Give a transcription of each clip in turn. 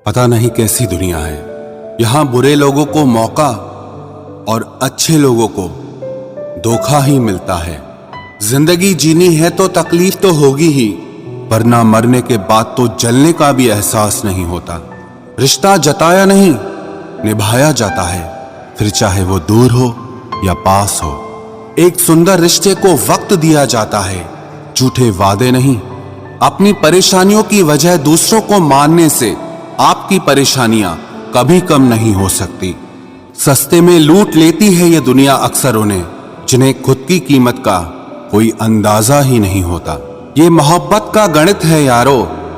पता नहीं कैसी दुनिया है। यहाँ बुरे लोगों को मौका और अच्छे लोगों को धोखा ही मिलता है। जिंदगी जीनी है तो तकलीफ तो होगी ही, वरना मरने के बाद तो जलने का भी एहसास नहीं होता। रिश्ता जताया नहीं, निभाया जाता है, फिर चाहे वो दूर हो या पास हो। एक सुंदर रिश्ते को वक्त दिया जाता है, झूठे वादे नहीं। अपनी परेशानियों की वजह दूसरों को मानने से आपकी परेशानियां कभी कम नहीं हो सकती। सस्ते में लूट लेती है ये दुनिया अक्सर उन्हें, जिन्हें खुद की कीमत का कोई अंदाजा ही नहीं होता। ये मोहब्बत का गणित है यारो,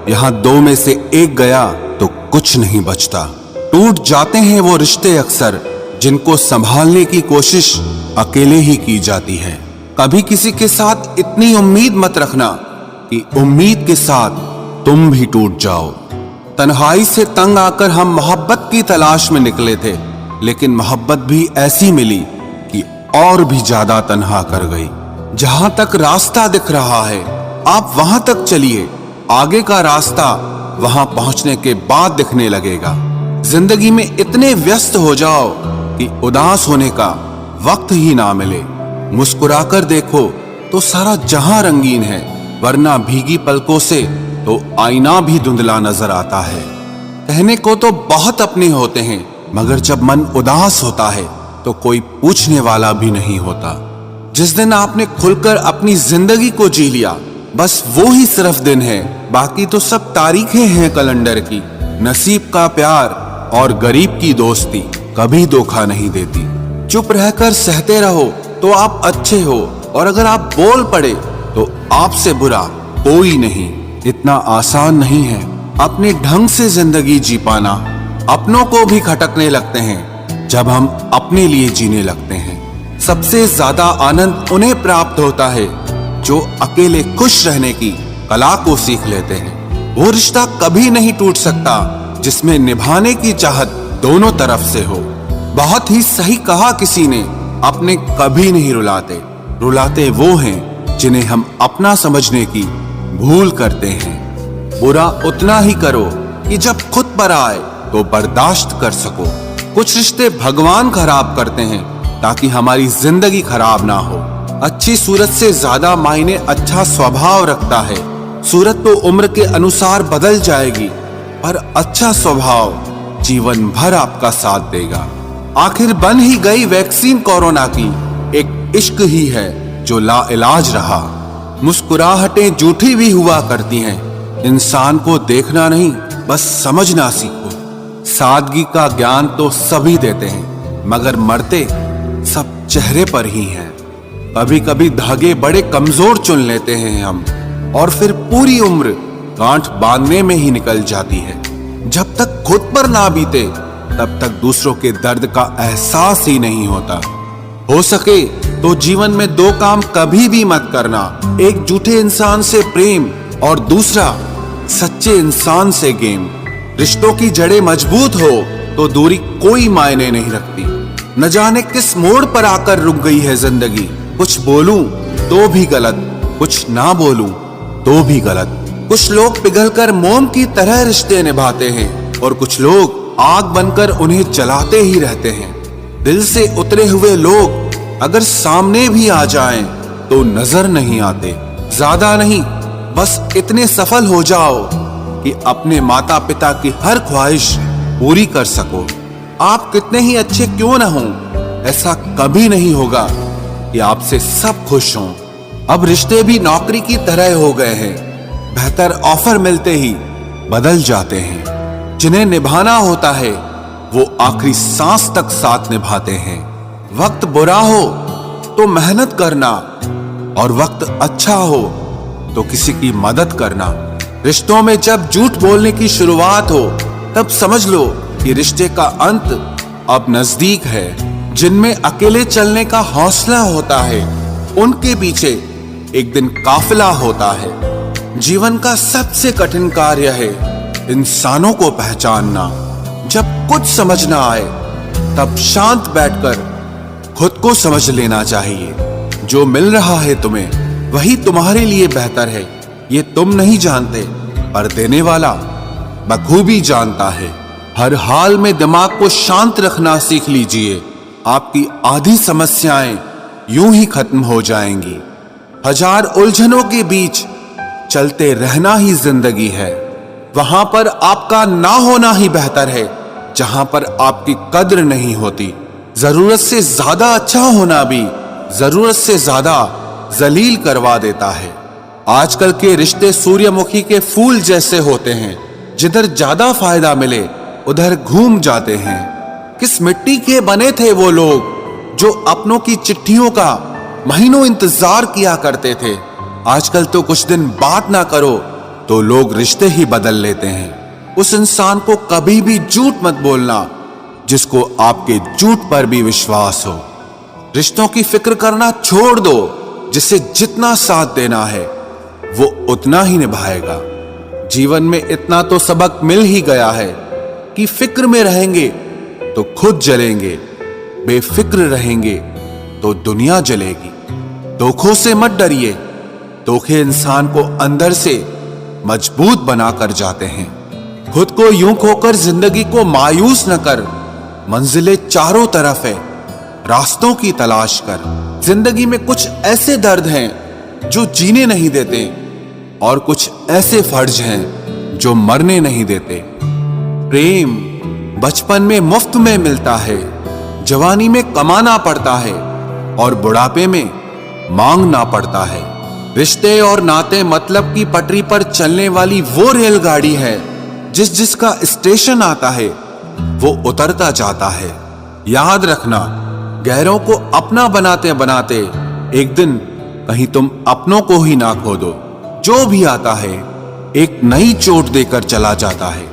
यहाँ दो में से एक गया तो कुछ नहीं बचता। टूट जाते हैं वो रिश्ते अक्सर, जिनको संभालने की कोशिश अकेले ही की जाती है। कभी किसी के साथ इतनी उम्मीद मत रखना कि उम्मीद के साथ तुम भी टूट जाओ। तन्हाई से तंग आकर हम मोहब्बत की तलाश में निकले थे, लेकिन मोहब्बत भी ऐसी मिली कि और भी ज्यादा तन्हा कर गई। जहां तक रास्ता दिख रहा है आप वहां तक चलिए, आगे का रास्ता वहां पहुंचने के बाद दिखने लगेगा। जिंदगी में इतने व्यस्त हो जाओ कि उदास होने का वक्त ही ना मिले। मुस्कुराकर देखो तो सारा जहां रंगीन है, वरना भीगी पलकों से तो आईना भी धुंधला नजर आता है। कहने को तो बहुत अपने होते हैं, मगर जब मन उदास होता है तो कोई पूछने वाला भी नहीं होता। जिस दिन आपने खुलकर अपनी जिंदगी को जी लिया, बस वो ही सिर्फ दिन है, बाकी तो सब तारीखें हैं कैलेंडर की। नसीब का प्यार और गरीब की दोस्ती कभी धोखा नहीं देती। चुप रहकर सहते रहो तो आप अच्छे हो, और अगर आप बोल पड़े तो आपसे बुरा कोई नहीं। इतना आसान नहीं है अपने ढंग से जिंदगी जी पाना। अपनों को भी खटकने लगते हैं जब हम अपने लिए जीने लगते हैं। सबसे ज्यादा आनंद उन्हें प्राप्त होता है जो अकेले खुश रहने की कला को सीख लेते हैं। वो रिश्ता कभी नहीं टूट सकता जिसमें निभाने की चाहत दोनों तरफ से हो। बहुत ही सही कहा किसी ने, अपने कभी नहीं रुलाते, रुलाते वो हैं जिन्हें हम अपना समझने की भूल करते हैं। बुरा उतना ही करो कि जब खुद पर आए तो बर्दाश्त कर सको। कुछ रिश्ते भगवान खराब करते हैं ताकि हमारी जिंदगी खराब ना हो। अच्छी सूरत से ज्यादा मायने अच्छा स्वभाव रखता है। सूरत तो उम्र के अनुसार बदल जाएगी, पर अच्छा स्वभाव जीवन भर आपका साथ देगा। आखिर बन ही गई वैक्सीन कोरोना की, एक इश्क ही है जो लाइलाज रहा। मुस्कुराहटें झूठी भी हुआ करती हैं, इंसान को देखना नहीं बस समझना सीखो। सादगी का ज्ञान तो सभी देते हैं, मगर मरते सब चेहरे पर ही हैं। कभी कभी धागे बड़े कमजोर चुन लेते हैं हम, और फिर पूरी उम्र गांठ बांधने में ही निकल जाती है। जब तक खुद पर ना बीते तब तक दूसरों के दर्द का एहसास ही नहीं होता। हो सके तो जीवन में दो काम कभी भी मत करना, एक झूठे इंसान से प्रेम और दूसरा सच्चे इंसान से गेम। रिश्तों की जड़ें मजबूत हो तो दूरी कोई मायने नहीं रखती। न जाने किस मोड़ पर आकर रुक गई है जिंदगी। कुछ बोलूं तो भी गलत, कुछ ना बोलूं तो भी गलत। कुछ लोग पिघलकर मोम की तरह रिश्ते निभाते हैं, और कुछ लोग आग बनकर उन्हें जलाते ही रहते हैं। दिल से उतरे हुए लोग अगर सामने भी आ जाएं तो नजर नहीं आते। ज्यादा नहीं, बस इतने सफल हो जाओ कि अपने माता पिता की हर ख्वाहिश पूरी कर सको। आप कितने ही अच्छे क्यों ना हो, ऐसा कभी नहीं होगा कि आपसे सब खुश हों। अब रिश्ते भी नौकरी की तरह हो गए हैं, बेहतर ऑफर मिलते ही बदल जाते हैं। जिन्हें निभाना होता है वो आखिरी सांस तक साथ निभाते हैं। वक्त बुरा हो तो मेहनत करना, और वक्त अच्छा हो तो किसी की मदद करना। रिश्तों में जब झूठ बोलने की शुरुआत हो तब समझ लो कि रिश्ते का अंत अब नजदीक है। जिनमें अकेले चलने का हौसला होता है उनके पीछे एक दिन काफिला होता है। जीवन का सबसे कठिन कार्य है इंसानों को पहचानना। जब कुछ समझ ना आए तब शांत बैठकर खुद को समझ लेना चाहिए। जो मिल रहा है तुम्हें वही तुम्हारे लिए बेहतर है, ये तुम नहीं जानते, पर देने वाला बखूबी जानता है। हर हाल में दिमाग को शांत रखना सीख लीजिए। आपकी आधी समस्याएं यूं ही खत्म हो जाएंगी। हजार उलझनों के बीच चलते रहना ही जिंदगी है। वहां पर आपका ना होना ही बेहतर है जहां पर आपकी कद्र नहीं होती। जरूरत से ज्यादा अच्छा होना भी जरूरत से ज्यादा जलील करवा देता है। आजकल के रिश्ते सूर्यमुखी के फूल जैसे होते हैं, जिधर ज्यादा फायदा मिले उधर घूम जाते हैं। किस मिट्टी के बने थे वो लोग जो अपनों की चिट्ठियों का महीनों इंतजार किया करते थे। आजकल तो कुछ दिन बात ना करो तो लोग रिश्ते ही बदल लेते हैं। उस इंसान को कभी भी झूठ मत बोलना जिसको आपके झूठ पर भी विश्वास हो। रिश्तों की फिक्र करना छोड़ दो। जिसे जितना साथ देना है वो उतना ही निभाएगा। जीवन में इतना तो सबक मिल ही गया है कि फिक्र में रहेंगे तो खुद जलेंगे, बेफिक्र रहेंगे तो दुनिया जलेगी। धोखों से मत डरिए। धोखे इंसान को अंदर से मजबूत बनाकर जाते हैं। खुद को यूं खोकर जिंदगी को मायूस न कर। मंजिलें चारों तरफ है, रास्तों की तलाश कर। जिंदगी में कुछ ऐसे दर्द हैं जो जीने नहीं देते और कुछ ऐसे फर्ज हैं जो मरने नहीं देते। प्रेम बचपन में मुफ्त में मिलता है, जवानी में कमाना पड़ता है और बुढ़ापे में मांगना पड़ता है। रिश्ते और नाते मतलब की पटरी पर चलने वाली वो रेलगाड़ी है जिसका स्टेशन आता है वो उतरता जाता है। याद रखना, गैरों को अपना बनाते बनाते एक दिन कहीं तुम अपनों को ही ना खो दो। जो भी आता है एक नई चोट देकर चला जाता है।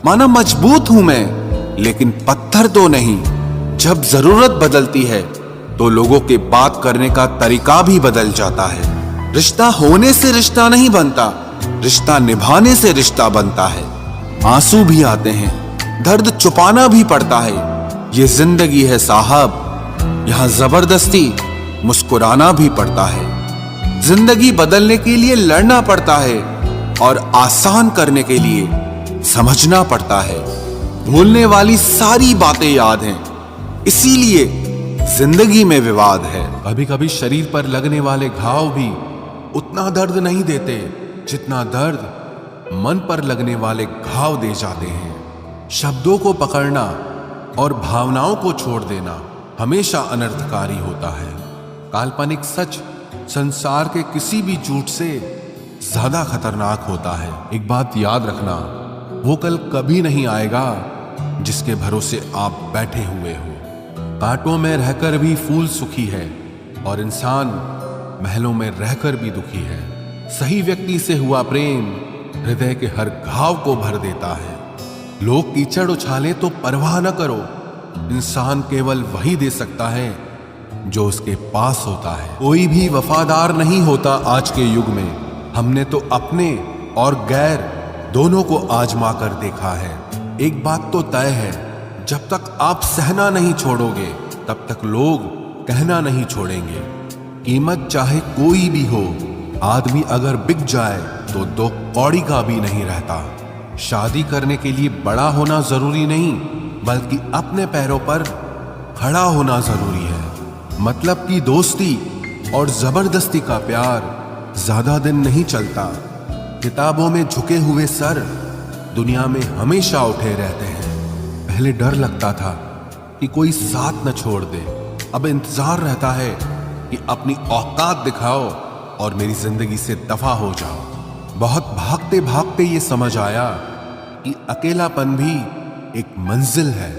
माना मजबूत हूं मैं लेकिन पत्थर तो नहीं। जब जरूरत बदलती है तो लोगों के बात करने का तरीका भी बदल जाता है। रिश्ता होने से रिश्ता नहीं बनता, रिश्ता निभाने से रिश्ता बनता है। आंसू भी आते हैं, दर्द छुपाना भी पड़ता है। ये जिंदगी है साहब, यहां जबरदस्ती मुस्कुराना भी पड़ता है। जिंदगी बदलने के लिए लड़ना पड़ता है और आसान करने के लिए समझना पड़ता है। भूलने वाली सारी बातें याद हैं, इसीलिए जिंदगी में विवाद है। कभी कभी शरीर पर लगने वाले घाव भी उतना दर्द नहीं देते जितना दर्द मन पर लगने वाले घाव दे जाते हैं। शब्दों को पकड़ना और भावनाओं को छोड़ देना हमेशा अनर्थकारी होता है। काल्पनिक सच संसार के किसी भी झूठ से ज्यादा खतरनाक होता है। एक बात याद रखना, वो कल कभी नहीं आएगा जिसके भरोसे आप बैठे हुए हो। कांटों में रहकर भी फूल सुखी है और इंसान महलों में रहकर भी दुखी है। सही व्यक्ति से हुआ प्रेम हृदय के हर घाव को भर देता है। लोग कीचड़ उछाले तो परवाह न करो, इंसान केवल वही दे सकता है जो उसके पास होता है। कोई भी वफादार नहीं होता आज के युग में। हमने तो अपने और गैर दोनों को आजमा कर देखा है। एक बात तो तय है, जब तक आप सहना नहीं छोड़ोगे तब तक लोग कहना नहीं छोड़ेंगे। कीमत चाहे कोई भी हो, आदमी अगर बिक जाए तो दो कौड़ी का भी नहीं रहता। शादी करने के लिए बड़ा होना जरूरी नहीं, बल्कि अपने पैरों पर खड़ा होना जरूरी है। मतलब की दोस्ती और जबरदस्ती का प्यार ज्यादा दिन नहीं चलता। किताबों में झुके हुए सर दुनिया में हमेशा उठे रहते हैं। पहले डर लगता था कि कोई साथ न छोड़ दे, अब इंतजार रहता है कि अपनी औकात दिखाओ और मेरी जिंदगी से दफा हो जाओ। बहुत भागते भागते ये समझ आया कि अकेलापन भी एक मंजिल है।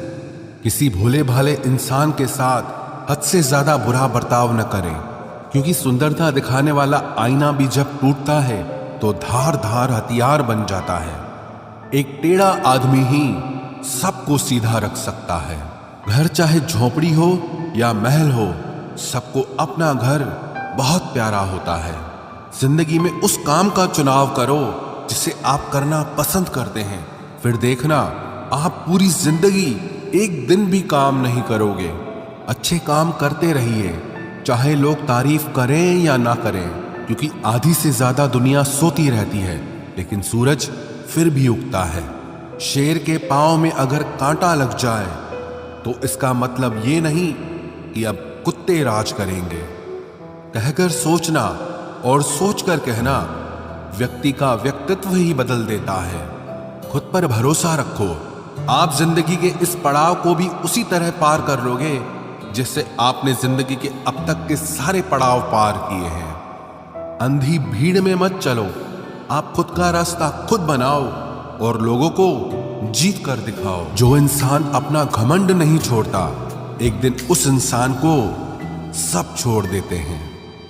किसी भोले भाले इंसान के साथ हद से ज्यादा बुरा बर्ताव न करें, क्योंकि सुंदरता दिखाने वाला आईना भी जब टूटता है तो धार धार हथियार बन जाता है। एक टेढ़ा आदमी ही सबको सीधा रख सकता है। घर चाहे झोपड़ी हो या महल हो, सबको अपना घर बहुत प्यारा होता है। जिंदगी में उस काम का चुनाव करो जिसे आप करना पसंद करते हैं, फिर देखना आप पूरी जिंदगी एक दिन भी काम नहीं करोगे। अच्छे काम करते रहिए, चाहे लोग तारीफ करें या ना करें, क्योंकि आधी से ज्यादा दुनिया सोती रहती है लेकिन सूरज फिर भी उगता है। शेर के पांव में अगर कांटा लग जाए तो इसका मतलब ये नहीं कि अब कुत्ते राज करेंगे। कहकर सोचना और सोचकर कहना व्यक्ति का व्यक्तित्व ही बदल देता है। खुद पर भरोसा रखो। आप जिंदगी के इस पड़ाव को भी उसी तरह पार कर लोगे जिससे आपने जिंदगी के अब तक के सारे पड़ाव पार किए हैं। अंधी भीड़ में मत चलो। आप खुद का रास्ता खुद बनाओ और लोगों को जीत कर दिखाओ। जो इंसान अपना घमंड नहीं छोड़ता, एक दिन उस इंसान को सब छोड़ देते हैं।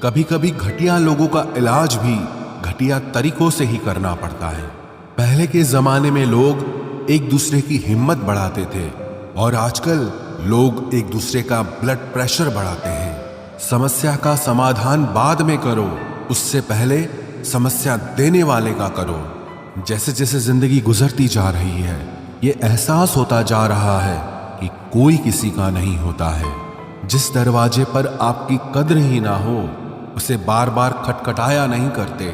कभी कभी घटिया लोगों का इलाज भी घटिया तरीकों से ही करना पड़ता है। पहले के जमाने में लोग एक दूसरे की हिम्मत बढ़ाते थे और आजकल लोग एक दूसरे का ब्लड प्रेशर बढ़ाते हैं। समस्या का समाधान बाद में करो, उससे पहले समस्या देने वाले का करो। जैसे जैसे जिंदगी गुजरती जा रही है, ये एहसास होता जा रहा है कि कोई किसी का नहीं होता है। जिस दरवाजे पर आपकी कद्र ही ना हो, उसे बार बार खटखटाया नहीं करते।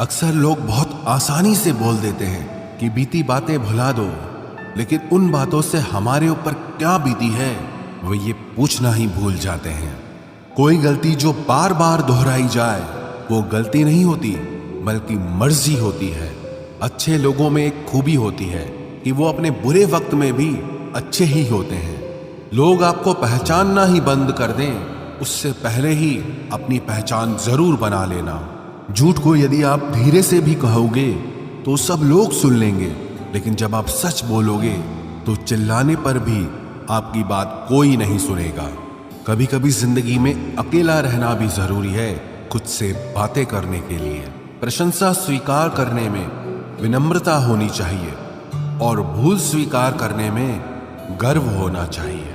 अक्सर लोग बहुत आसानी से बोल देते हैं कि बीती बातें भुला दो, लेकिन उन बातों से हमारे ऊपर क्या बीती है वो ये पूछना ही भूल जाते हैं। कोई गलती जो बार बार दोहराई जाए वो गलती नहीं होती, बल्कि मर्जी होती है। अच्छे लोगों में एक खूबी होती है कि वो अपने बुरे वक्त में भी अच्छे ही होते हैं। लोग आपको पहचानना ही बंद कर दें, उससे पहले ही अपनी पहचान जरूर बना लेना। झूठ को यदि आप धीरे से भी कहोगे तो सब लोग सुन लेंगे, लेकिन जब आप सच बोलोगे तो चिल्लाने पर भी आपकी बात कोई नहीं सुनेगा। कभी कभी जिंदगी में अकेला रहना भी जरूरी है, खुद से बातें करने के लिए। प्रशंसा स्वीकार करने में विनम्रता होनी चाहिए और भूल स्वीकार करने में गर्व होना चाहिए।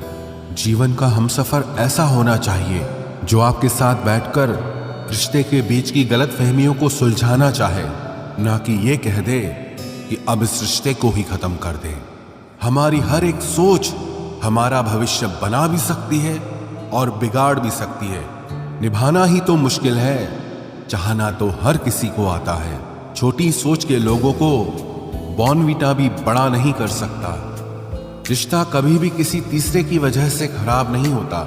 जीवन का हमसफर ऐसा होना चाहिए जो आपके साथ बैठकर रिश्ते के बीच की गलतफहमियों को सुलझाना चाहे, ना कि ये कह दे कि अब इस रिश्ते को ही खत्म कर दे। हमारी हर एक सोच हमारा भविष्य बना भी सकती है और बिगाड़ भी सकती है। निभाना ही तो मुश्किल है, चाहना तो हर किसी को आता है। छोटी सोच के लोगों को बॉर्नवीटा भी बड़ा नहीं कर सकता। रिश्ता कभी भी किसी तीसरे की वजह से खराब नहीं होता,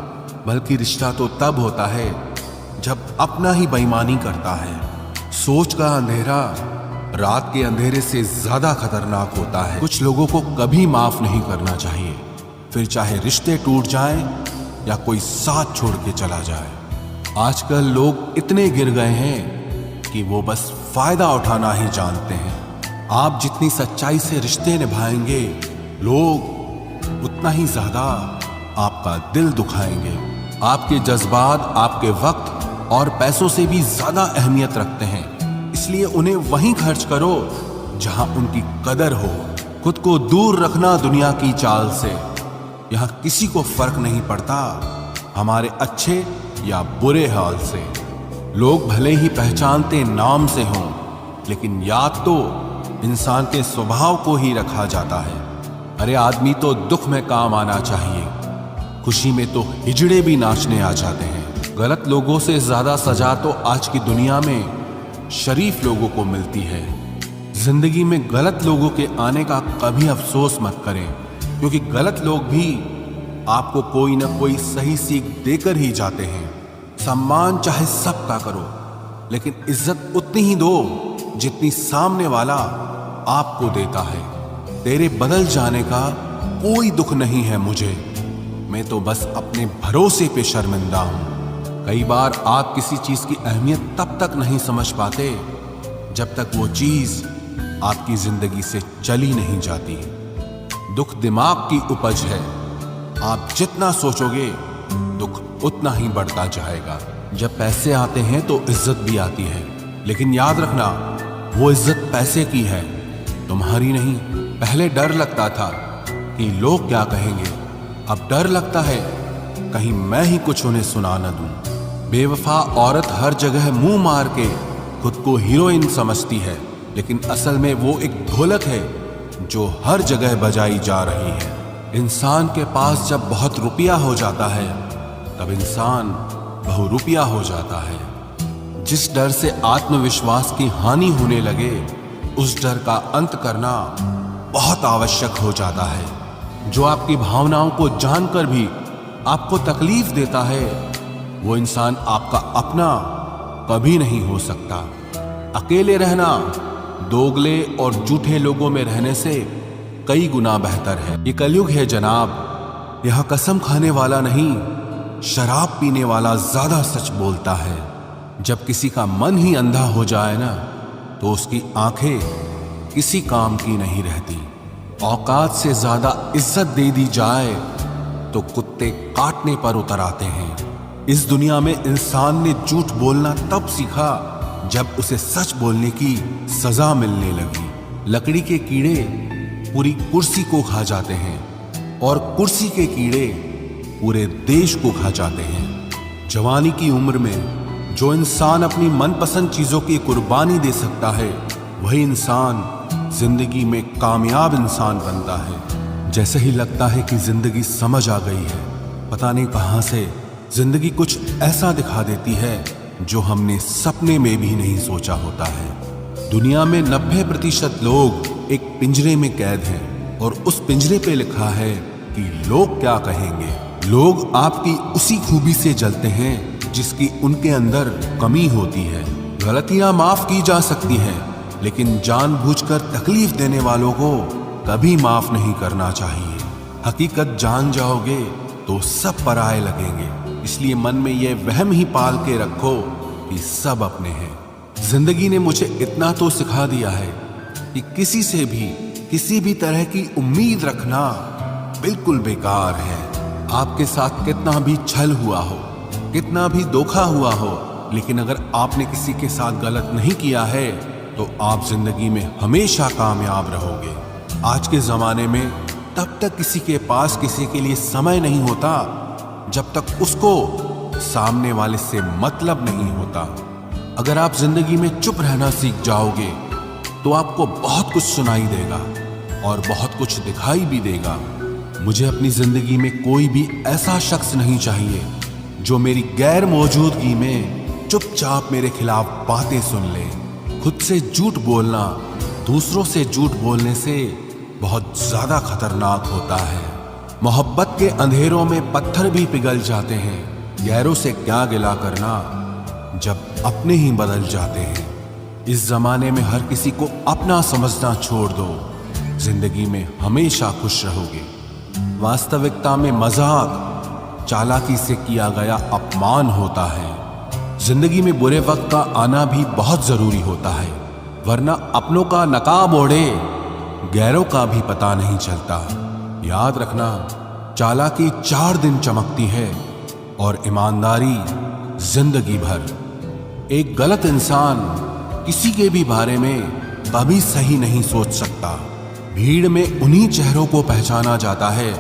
बल्कि रिश्ता तो तब होता है जब अपना ही बेईमानी करता है। सोच का अंधेरा रात के अंधेरे से ज्यादा खतरनाक होता है। कुछ लोगों को कभी माफ नहीं करना चाहिए, फिर चाहे रिश्ते टूट जाएं या कोई साथ छोड़ के चला जाए। आजकल लोग इतने गिर गए हैं कि वो बस फायदा उठाना ही जानते हैं। आप जितनी सच्चाई से रिश्ते निभाएंगे, लोग उतना ही ज्यादा आपका दिल दुखाएंगे। आपके जज्बात आपके वक्त और पैसों से भी ज्यादा अहमियत रखते हैं, इसलिए उन्हें वहीं खर्च करो जहां उनकी कदर हो। खुद को दूर रखना दुनिया की चाल से। यहां किसी को फर्क नहीं पड़ता हमारे अच्छे या बुरे हाल से। लोग भले ही पहचानते नाम से हों, लेकिन याद तो इंसान के स्वभाव को ही रखा जाता है। अरे आदमी तो दुख में काम आना चाहिए, खुशी में तो हिजड़े भी नाचने आ जाते हैं। गलत लोगों से ज्यादा सजा तो आज की दुनिया में शरीफ लोगों को मिलती है। जिंदगी में गलत लोगों के आने का कभी अफसोस मत करें, क्योंकि गलत लोग भी आपको कोई ना कोई सही सीख देकर ही जाते हैं। सम्मान चाहे सबका करो, लेकिन इज्जत उतनी ही दो जितनी सामने वाला आपको देता है। तेरे बदल जाने का कोई दुख नहीं है मुझे, मैं तो बस अपने भरोसे पे शर्मिंदा हूं। कई बार आप किसी चीज की अहमियत तब तक नहीं समझ पाते जब तक वो चीज आपकी जिंदगी से चली नहीं जाती। दुख दिमाग की उपज है, आप जितना सोचोगे दुख उतना ही बढ़ता जाएगा। जब पैसे आते हैं तो इज्जत भी आती है, लेकिन याद रखना वो इज्जत पैसे की है, तुम्हारी नहीं। पहले डर लगता था कि लोग क्या कहेंगे, अब डर लगता है कहीं मैं ही कुछ उन्हें सुना न दूं। बेवफा औरत हर जगह मुंह मार के खुद को हीरोइन समझती है, लेकिन असल में वो एक ढोलक है जो हर जगह बजाई जा रही है। इंसान के पास जब बहुत रुपया हो जाता है तब इंसान बहुरुपया हो जाता है। जिस डर से आत्मविश्वास की हानि होने लगे, उस डर का अंत करना बहुत आवश्यक हो जाता है। जो आपकी भावनाओं को जानकर भी आपको तकलीफ देता है, वो इंसान आपका अपना कभी नहीं हो सकता। अकेले रहना दोगले और झूठे लोगों में रहने से कई गुना बेहतर है। ये कलयुग है जनाब, यह कसम खाने वाला नहीं, शराब पीने वाला ज्यादा सच बोलता है। जब किसी का मन ही अंधा हो जाए ना, तो उसकी आंखें किसी काम की नहीं रहती। औकात से ज्यादा इज्जत दे दी जाए तो कुत्ते काटने पर उतर आते हैं। इस दुनिया में इंसान ने झूठ बोलना तब सीखा जब उसे सच बोलने की सजा मिलने लगी। लकड़ी के कीड़े पूरी कुर्सी को खा जाते हैं और कुर्सी के कीड़े पूरे देश को खा जाते हैं। जवानी की उम्र में जो इंसान अपनी मनपसंद चीजों की कुर्बानी दे सकता है, वही इंसान जिंदगी में कामयाब इंसान बनता है। जैसे ही लगता है कि जिंदगी समझ आ गई है, पता नहीं कहां से जिंदगी कुछ ऐसा दिखा देती है जो हमने सपने में भी नहीं सोचा होता है। दुनिया में 90% लोग एक पिंजरे में कैद हैं और उस पिंजरे पे लिखा है कि लोग क्या कहेंगे। लोग आपकी उसी खूबी से जलते हैं जिसकी उनके अंदर कमी होती है। गलतियां माफ की जा सकती हैं, लेकिन जानबूझकर तकलीफ देने वालों को कभी माफ नहीं करना चाहिए। हकीकत जान जाओगे तो सब पराये लगेंगे, इसलिए मन में यह वहम ही पाल के रखो कि सब अपने हैं। जिंदगी ने मुझे इतना तो सिखा दिया है कि किसी से भी किसी भी तरह की उम्मीद रखना बिल्कुल बेकार है। आपके साथ कितना भी छल हुआ हो, कितना भी धोखा हुआ हो, लेकिन अगर आपने किसी के साथ गलत नहीं किया है तो आप जिंदगी में हमेशा कामयाब रहोगे। आज के जमाने में तब तक किसी के पास किसी के लिए समय नहीं होता जब तक उसको सामने वाले से मतलब नहीं होता। अगर आप जिंदगी में चुप रहना सीख जाओगे तो आपको बहुत कुछ सुनाई देगा और बहुत कुछ दिखाई भी देगा। मुझे अपनी जिंदगी में कोई भी ऐसा शख्स नहीं चाहिए जो मेरी गैर मौजूदगी में चुपचाप मेरे खिलाफ बातें सुन ले। खुद से झूठ बोलना दूसरों से झूठ बोलने से बहुत ज्यादा खतरनाक होता है। मोहब्बत के अंधेरों में पत्थर भी पिघल जाते हैं, गैरों से क्या गिला करना जब अपने ही बदल जाते हैं। इस जमाने में हर किसी को अपना समझना छोड़ दो, जिंदगी में हमेशा खुश रहोगे। वास्तविकता में मजाक चालाकी से किया गया अपमान होता है। जिंदगी में बुरे वक्त का आना भी बहुत जरूरी होता है, वरना अपनों का नकाब ओढ़े गैरों का भी पता नहीं चलता। याद रखना, चालाकी 4 दिन चमकती है और ईमानदारी जिंदगी भर। एक गलत इंसान किसी के भी बारे में कभी सही नहीं सोच सकता। भीड़ में उन्हीं चेहरों को पहचाना जाता है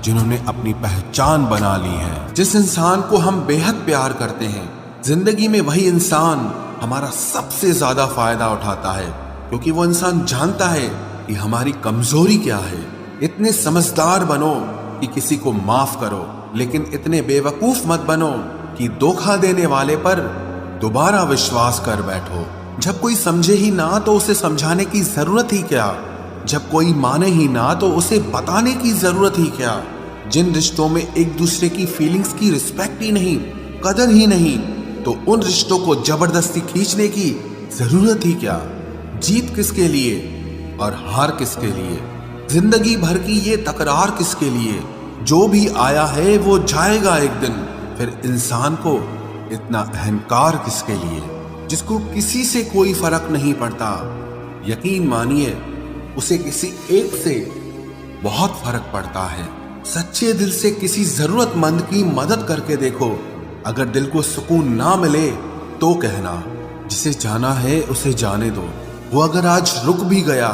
जिन्होंने अपनी पहचान बना ली है। जिस इंसान को हम बेहद प्यार करते हैं, जिंदगी में वही इंसान हमारा सबसे ज्यादा फायदा उठाता है, क्योंकि वो इंसान जानता है कि हमारी कमजोरी क्या है। इतने समझदार बनो कि किसी को माफ करो, लेकिन इतने बेवकूफ मत बनो कि धोखा देने वाले पर दोबारा विश्वास कर बैठो। जब कोई समझे ही ना तो उसे समझाने की जरूरत ही क्या। जब कोई माने ही ना तो उसे बताने की जरूरत ही क्या। जिन रिश्तों में एक दूसरे की फीलिंग्स की रिस्पेक्ट ही नहीं, कदर ही नहीं, तो उन रिश्तों को जबरदस्ती खींचने की जरूरत ही क्या। जीत किसके लिए और हार किसके लिए, जिंदगी भर की ये तकरार किसके लिए। जो भी आया है वो जाएगा एक दिन, फिर इंसान को इतना अहंकार किसके लिए, जिसको किसी से कोई फर्क नहीं पड़ता। यकीन मानिए, उसे किसी एक से बहुत फर्क पड़ता है। सच्चे दिल से किसी जरूरतमंद की मदद करके देखो। अगर दिल को सुकून ना मिले तो कहना, जिसे जाना है उसे जाने दो। वो अगर आज रुक भी गया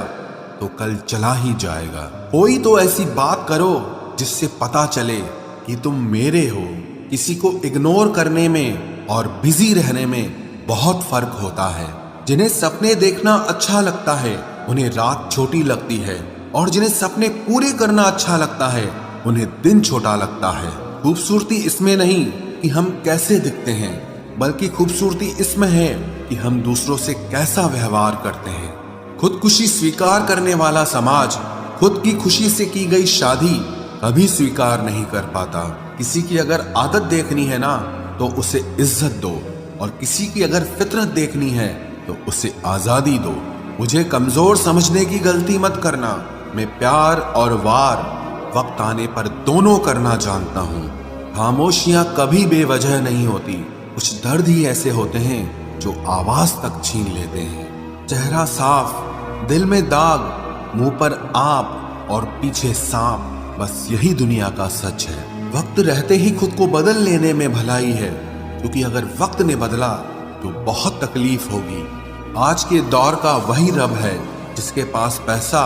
तो कल चला ही जाएगा। कोई तो ऐसी बात करो जिससे पता चले कि तुम मेरे हो। किसी को इग्नोर करने में और बिजी रहने में बहुत फर्क होता है। जिन्हें सपने देखना अच्छा लगता है उन्हें रात छोटी लगती है, और जिन्हें सपने पूरे करना अच्छा लगता है उन्हें दिन छोटा लगता है। खूबसूरती इसमें नहीं कि हम कैसे दिखते हैं, बल्कि खूबसूरती इसमें है कि हम दूसरों से कैसा व्यवहार करते हैं। खुदकुशी स्वीकार करने वाला समाज खुद की खुशी से की गई शादी कभी स्वीकार नहीं कर पाता। किसी की अगर आदत देखनी है ना तो उसे इज्जत दो, और किसी की अगर फितरत देखनी है तो उसे आजादी दो। मुझे कमजोर समझने की गलती मत करना। मैं प्यार और वार वक्त आने पर दोनों करना जानता हूँ। खामोशियां कभी बेवजह नहीं होती। कुछ दर्द ही ऐसे होते हैं जो आवाज तक छीन लेते हैं। चेहरा साफ, दिल में दाग, मुंह पर आप और पीछे सांप, बस यही दुनिया का सच है। वक्त रहते ही खुद को बदल लेने में भलाई है, क्योंकि अगर वक्त ने बदला तो बहुत तकलीफ होगी। आज के दौर का वही रब है जिसके पास पैसा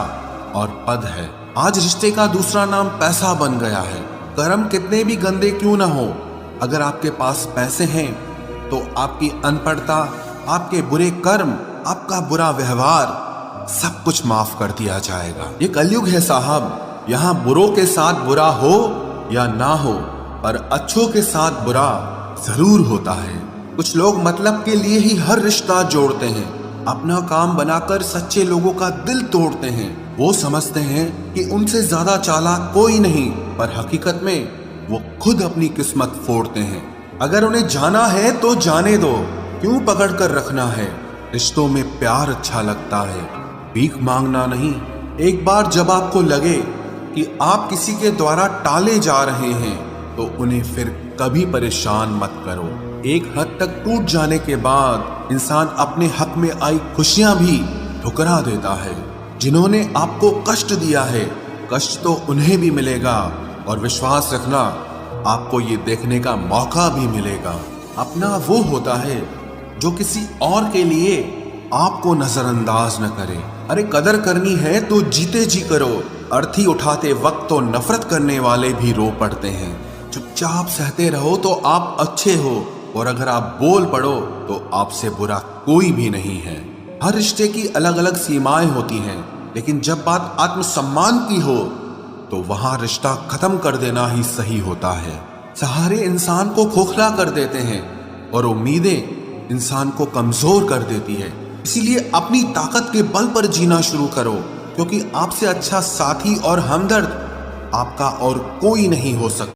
और पद है। आज रिश्ते का दूसरा नाम पैसा बन गया है। कर्म कितने भी गंदे क्यों ना हो, अगर आपके पास पैसे हैं तो आपकी अनपढ़ता, आपके बुरे कर्म, आपका बुरा व्यवहार सब कुछ माफ कर दिया जाएगा। ये कलयुग है साहब, यहाँ बुरों के साथ बुरा हो या ना हो, पर अच्छों के साथ बुरा जरूर होता है। कुछ लोग मतलब के लिए ही हर रिश्ता जोड़ते हैं, अपना काम बनाकर सच्चे लोगों का दिल तोड़ते हैं। वो समझते हैं कि उनसे ज्यादा चालाक कोई नहीं, पर हकीकत में वो खुद अपनी किस्मत फोड़ते हैं। अगर उन्हें जाना है तो जाने दो, क्यों पकड़ कर रखना है। रिश्तों में प्यार अच्छा लगता है, भीख मांगना नहीं। एक बार जब आपको लगे कि आप किसी के द्वारा टाले जा रहे हैं तो उन्हें फिर कभी परेशान मत करो। एक हद तक टूट जाने के बाद इंसान अपने हक में आई खुशियां भी ठुकरा देता है। जिन्होंने आपको कष्ट दिया है, कष्ट तो उन्हें भी मिलेगा, और विश्वास रखना आपको ये देखने का मौका भी मिलेगा। अपना वो होता है जो किसी और के लिए आपको नजरअंदाज न करे। अरे कदर करनी है तो जीते जी करो। अर्थी उठाते वक्त तो नफरत करने वाले भी रो पड़ते हैं। चुपचाप सहते रहो तो आप अच्छे हो, और अगर आप बोल पड़ो तो आपसे बुरा कोई भी नहीं है। हर रिश्ते की अलग अलग सीमाएं होती हैं, लेकिन जब बात आत्मसम्मान की हो तो वहां रिश्ता खत्म कर देना ही सही होता है। सहारे इंसान को खोखला कर देते हैं और उम्मीदें इंसान को कमजोर कर देती है। इसीलिए अपनी ताकत के बल पर जीना शुरू करो, क्योंकि आपसे अच्छा साथी और हमदर्द आपका और कोई नहीं हो सकता।